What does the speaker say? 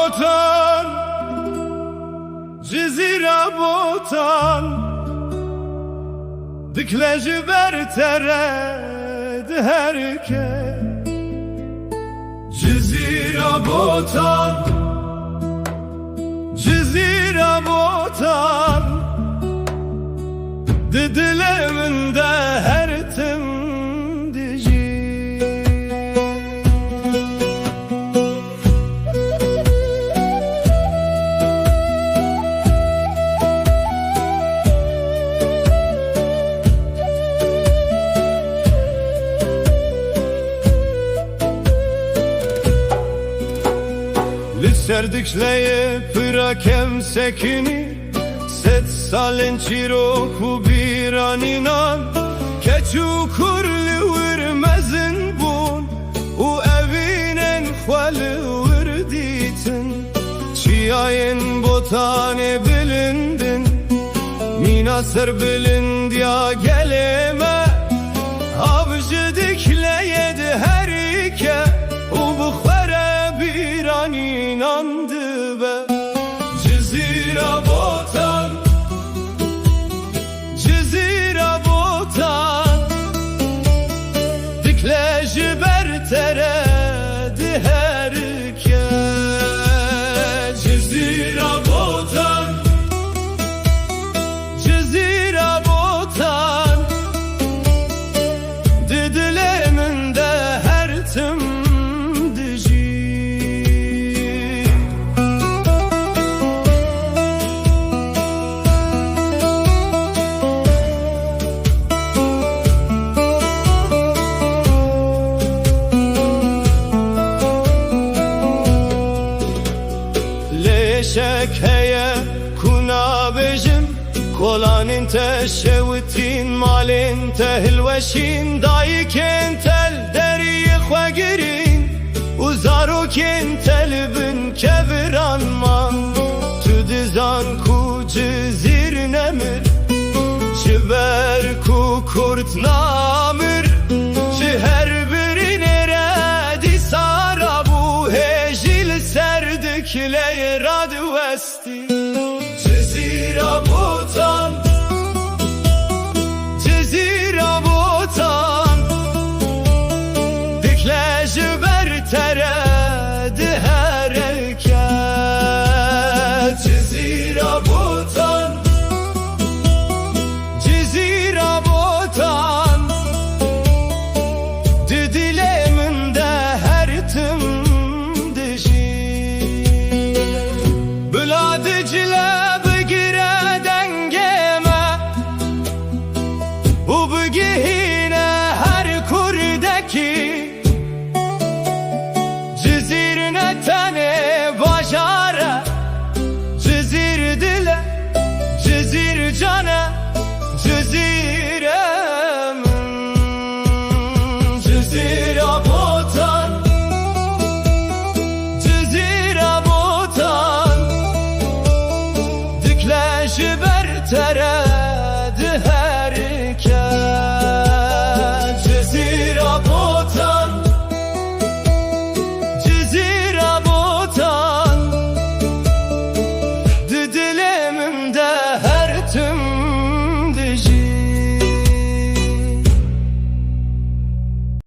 botan, Cizira botan, Dikleji bertered herke. Cizira botan, Cizira botan, Didileminde her tim dici. Serdikleje pırakem sekini, Set salin çiroku biraninan, Keçu kurli virmezin bun, U evinen khvali virditin. Çiyayin botane bilindin, Mina ser bilind ya geleme, Avcı dikleyedi her ike, U bukhvere biraninandı be. Cizira botan, Cizira botan, Dikleji berteredi herke. Cizira botan, Cizira botan, Didileminde her tim dici. Leşek heye kuna bejim, Kolanin te şevitin, malin te hilveşin, Dayıken tel deriyi khvegirin, Uzaruken tel bin keviranman. Tüdizan ku cizir nemir, Ciber ku kurt namir, Ci her birine redi sara bu hejil serdikle radvesti. Cizira botan, Cizira botan, Dikleji berteredi herke. Cizira botan, Cizira botan, Didileminde her tim dici. Büladicile bigire dengeme, U bigihine her kurdeki,